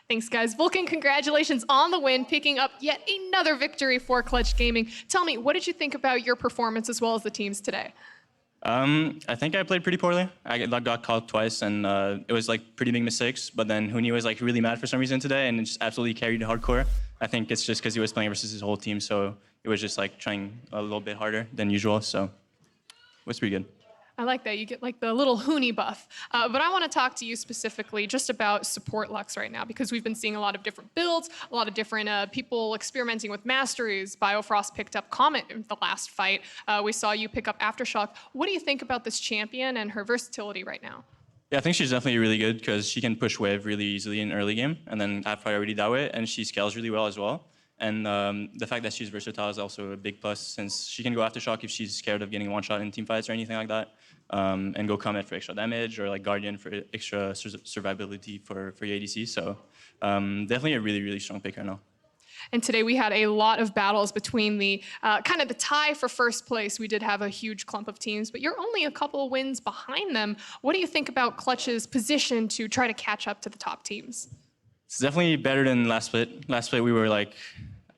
Thanks, guys. Vulcan, congratulations on the win, picking up yet another victory for Clutch Gaming. Tell me, what did you think about your performance as well as the teams today? I think I played pretty poorly. I got caught twice, and it was like pretty big mistakes. But then Huni was like really mad for some reason today, and just absolutely carried hardcore. I think it's just because he was playing versus his whole team, so it was just like trying a little bit harder than usual. So it was pretty good. I like that. You get like the little Huni buff. But I want to talk to you specifically just about support Lux right now, because we've been seeing a lot of different builds, a lot of different people experimenting with masteries. Biofrost picked up Comet in the last fight. We saw you pick up Aftershock. What do you think about this champion and her versatility right now? Yeah, I think she's definitely really good because she can push wave really easily in early game, and then after I already that way, and she scales really well as well. And the fact that she's versatile is also a big plus, since she can go Aftershock if she's scared of getting one shot in team fights or anything like that, and go Comet for extra damage, or like Guardian for extra survivability for your ADC. So definitely a really, really strong pick right now. And today we had a lot of battles between the kind of the tie for first place. We did have a huge clump of teams, but you're only a couple of wins behind them. What do you think about Clutch's position to try to catch up to the top teams? It's definitely better than last split. Last split we were like,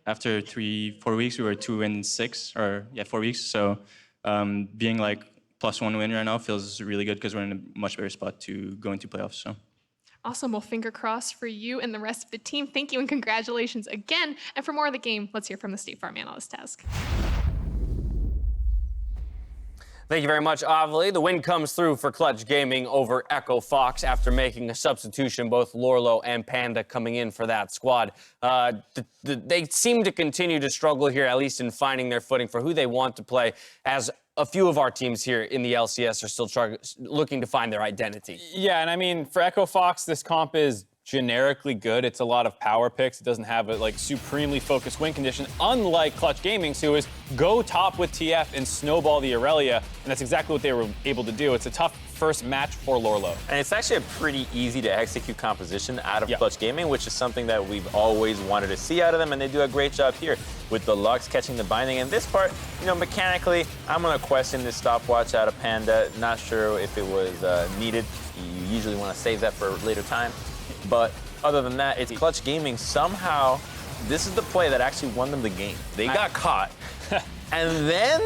after 3-4 weeks, we were 2-6, or yeah, 4 weeks. So being like +1 win right now feels really good because we're in a much better spot to go into playoffs. So. Awesome. Well, finger crossed for you and the rest of the team. Thank you and congratulations again. And for more of the game, let's hear from the State Farm Analyst Desk. Thank you very much, Avli. The win comes through for Clutch Gaming over Echo Fox after making a substitution, both Lorlo and Panda coming in for that squad. They seem to continue to struggle here, at least in finding their footing for who they want to play, as a few of our teams here in the LCS are still looking to find their identity. Yeah, and I mean, for Echo Fox, this comp is generically good. It's a lot of power picks. It doesn't have a like supremely focused win condition, unlike Clutch Gaming's, who is go top with TF and snowball the Aurelia, and that's exactly what they were able to do. It's a tough first match for Lorlo. And it's actually a pretty easy to execute composition out of Clutch Gaming, which is something that we've always wanted to see out of them, and they do a great job here with the Lux catching the binding. And this part, you know, mechanically, I'm gonna question this stopwatch out of Panda. Not sure if it was needed. You usually want to save that for a later time. But other than that, it's Clutch Gaming. Somehow, this is the play that actually won them the game. They got caught. And then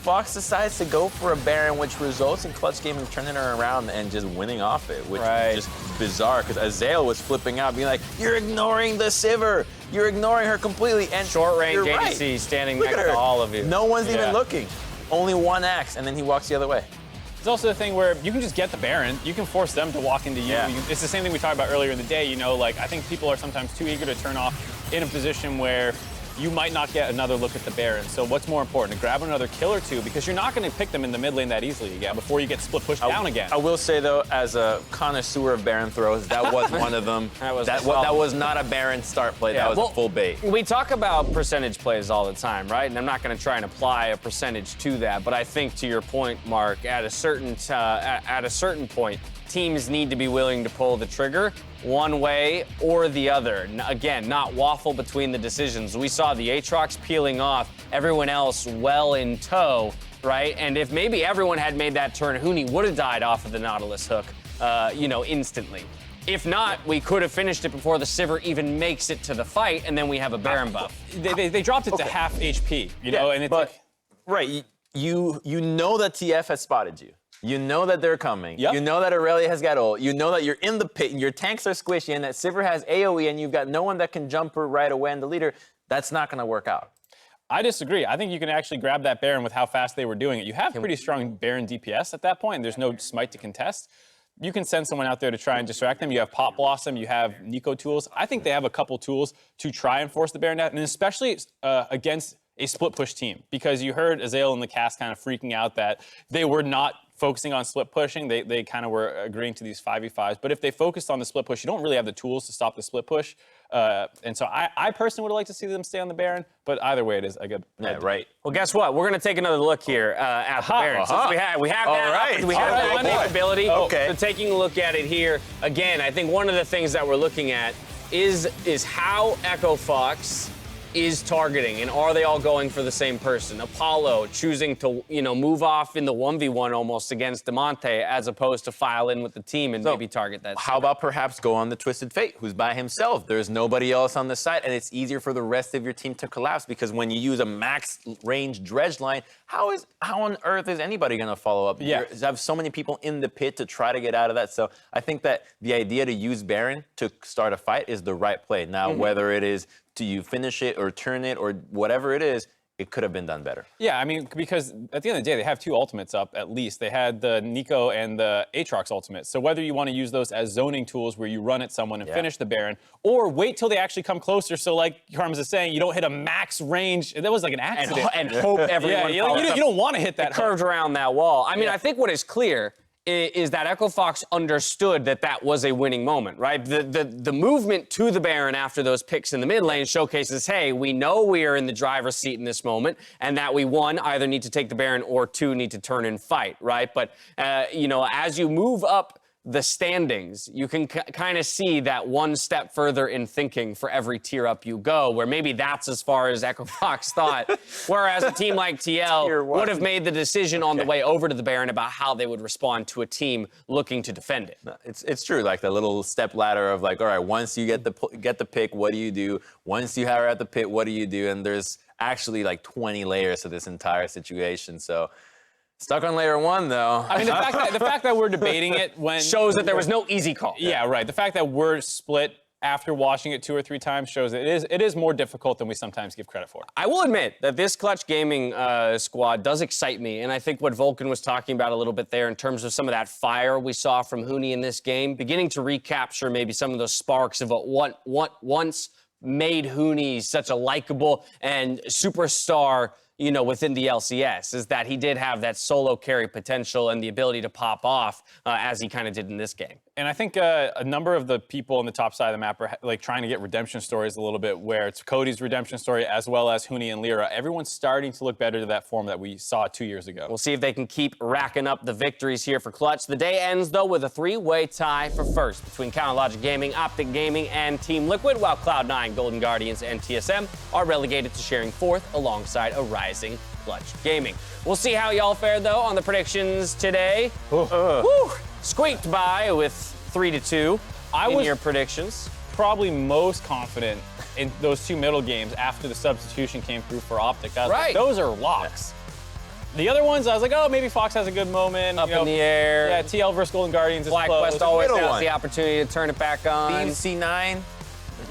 Fox decides to go for a Baron, which results in Clutch Gaming turning her around and just winning off it, which is just bizarre, because Azael was flipping out, being like, you're ignoring the Sivir. You're ignoring her completely. And short-range ADC standing next to all of you. No one's even looking. Only one axe, and then he walks the other way. It's also the thing where you can just get the Baron. You can force them to walk into you. Yeah. It's the same thing we talked about earlier in the day. You know, like, I think people are sometimes too eager to turn off in a position where you might not get another look at the Baron. So what's more important, to grab another kill or two, because you're not going to pick them in the mid lane that easily again before you get split pushed down again. I will say, though, as a connoisseur of Baron throws, that was one of them. that was not a Baron start play. That was a full bait. We talk about percentage plays all the time, right? And I'm not going to try and apply a percentage to that, but I think to your point, Mark, at a certain point, teams need to be willing to pull the trigger one way or the other. Again, not waffle between the decisions. We saw the Aatrox peeling off, everyone else well in tow, right? And if maybe everyone had made that turn, Huni would have died off of the Nautilus hook, you know, instantly. If not, we could have finished it before the Sivir even makes it to the fight, and then we have a Baron buff. They dropped it to half HP, you know, and it's right, you know that TF has spotted you. You know that they're coming. You know that Aurelia has got ult. You know that you're in the pit and your tanks are squishy and that Sivir has AoE and you've got no one that can jump her right away and the leader. That's not going to work out. I disagree. I think you can actually grab that Baron with how fast they were doing it. You have pretty strong Baron DPS at that point, and there's no smite to contest. You can send someone out there to try and distract them. You have Pop Blossom, you have Nico tools. I think they have a couple tools to try and force the Baron out, and especially against a split push team, because you heard Azael in the cast kind of freaking out that they were not focusing on split pushing. They kind of were agreeing to these 5v5s. But if they focused on the split push, you don't really have the tools to stop the split push. And so I personally would like to see them stay on the Baron, but either way it is a good. Right. Well, guess what? We're going to take another look here at the Baron. Since we have that ability. Okay. So taking a look at it here, again, I think one of the things that we're looking at is how Echo Fox is targeting, and are they all going for the same person? Apollo choosing to, move off in the 1v1 almost against Demonte as opposed to file in with the team and maybe target that. How about perhaps go on the Twisted Fate, who's by himself? There's nobody else on the side, and it's easier for the rest of your team to collapse because when you use a max range dredge line, how on earth is anybody going to follow up? Yeah. You have so many people in the pit to try to get out of that. So I think that the idea to use Baron to start a fight is the right play. Now, whether it is to you finish it or turn it or whatever it is, it could have been done better. Yeah, I mean, because at the end of the day, they have 2 ultimates up at least. They had the Nico and the Aatrox ultimates. So whether you want to use those as zoning tools where you run at someone and finish the Baron, or wait till they actually come closer. So like Harms is saying, you don't hit a max range. That was like an accident. And hope everyone you don't want to hit that curved around that wall. I mean, I think what is clear is that Echo Fox understood that was a winning moment, right? The movement to the Baron after those picks in the mid lane showcases, hey, we know we are in the driver's seat in this moment, and that we, 1, either need to take the Baron, or 2, need to turn and fight, right? But, as you move up the standings, you can kind of see that one step further in thinking for every tier up you go, where maybe that's as far as Echo Fox thought, whereas a team like TL would have made the decision on the way over to the Baron about how they would respond to a team looking to defend it. It's true, like the little step ladder of like, all right, once you get the pick, what do you do? Once you are at the pit, what do you do? And there's actually like 20 layers to this entire situation, so. Stuck on layer 1, though. I mean, the fact that we're debating it shows that there was no easy call. Yeah, right. The fact that we're split after watching it 2 or 3 times shows that it is more difficult than we sometimes give credit for. I will admit that this Clutch Gaming squad does excite me, and I think what Vulcan was talking about a little bit there in terms of some of that fire we saw from Huni in this game, beginning to recapture maybe some of those sparks of what once made Huni such a likable and superstar within the LCS, is that he did have that solo carry potential and the ability to pop off as he kind of did in this game. And I think a number of the people on the top side of the map are like trying to get redemption stories a little bit, where it's Cody's redemption story as well as Huni and Lyra. Everyone's starting to look better to that form that we saw 2 years ago. We'll see if they can keep racking up the victories here for Clutch. The day ends, though, with a 3-way tie for first between Counterlogic Gaming, Optic Gaming, and Team Liquid, while Cloud9, Golden Guardians, and TSM are relegated to sharing 4th alongside a rising Clutch Gaming. We'll see how y'all fared, though, on the predictions today. Woo! Squeaked by with 3-2 in your predictions. Probably most confident in those 2 middle games after the substitution came through for Optic. I was like, those are locks. The other ones, I was like, oh, maybe Fox has a good moment. Up in the air. Yeah, TL versus Golden Guardians is Black close. Quest always has the opportunity to turn it back on. Team C9,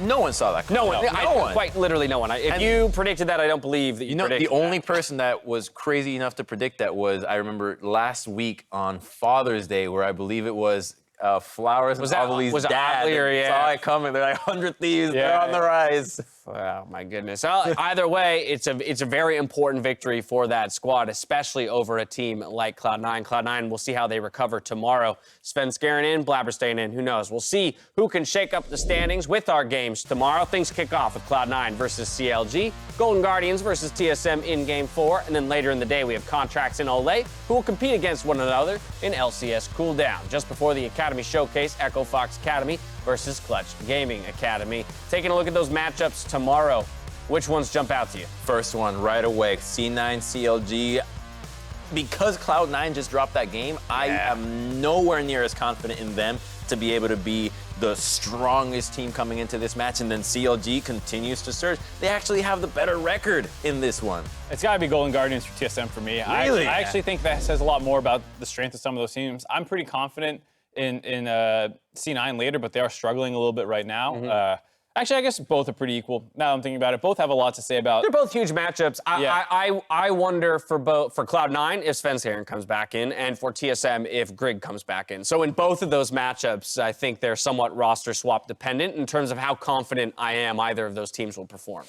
no one saw that. No one. Quite literally no one. If you predicted that, I don't believe that you predicted the only person that was crazy enough to predict that was, I remember last week on Father's Day, where I believe it was Flowers and Ovily's dad. Saw it coming. They're like 100 Thieves. They're on the rise. Oh, my goodness. Either way, it's a very important victory for that squad, especially over a team like Cloud9. Cloud9, we'll see how they recover tomorrow. Sven Skaren in, Blabberstein in, who knows? We'll see who can shake up the standings with our games tomorrow. Things kick off with Cloud9 versus CLG, Golden Guardians versus TSM in Game 4, and then later in the day we have Contracts in Olay, who will compete against one another in LCS Cooldown. Just before the Academy Showcase, Echo Fox Academy versus Clutch Gaming Academy. Taking a look at those matchups tomorrow, which ones jump out to you? First one right away, C9 CLG. Because Cloud9 just dropped that game, I am nowhere near as confident in them to be able to be the strongest team coming into this match, and then CLG continues to surge. They actually have the better record in this one. It's got to be Golden Guardians for TSM for me. Really? I actually think that says a lot more about the strength of some of those teams. I'm pretty confident in C9 later, but they are struggling a little bit right now. Actually, I guess both are pretty equal. Now I'm thinking about it, both have a lot to say about. They're both huge matchups. I wonder for Cloud9 if Sven Skaren comes back in, and for TSM if Grig comes back in. So in both of those matchups, I think they're somewhat roster swap dependent in terms of how confident I am either of those teams will perform.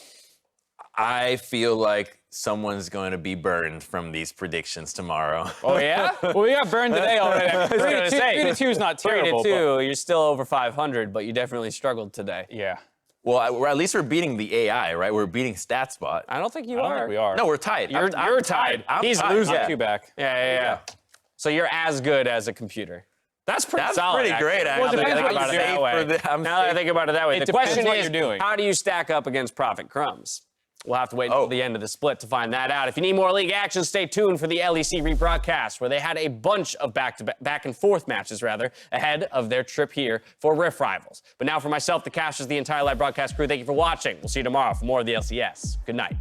I feel like someone's going to be burned from these predictions tomorrow. Oh, yeah? Well, we got burned today already. 3-2 is not terrible. 3-2, you're still over 500, but you definitely struggled today. Yeah. Well, at least we're beating the AI, right? We're beating StatSpot. I don't think you I don't are. think we are. No, we're tied. You're tied. He's tied. losing. Not too back. Yeah. So you're as good as a computer. That's pretty solid. Pretty great, actually. Well, it depends what you do. Now that I think about it that way. The question is, how do you stack up against Prophet Crumbs? We'll have to wait until the end of the split to find that out. If you need more league action, stay tuned for the LEC rebroadcast, where they had a bunch of back and forth matches, ahead of their trip here for Rift Rivals. But now for myself, the casters, the entire live broadcast crew, thank you for watching. We'll see you tomorrow for more of the LCS. Good night.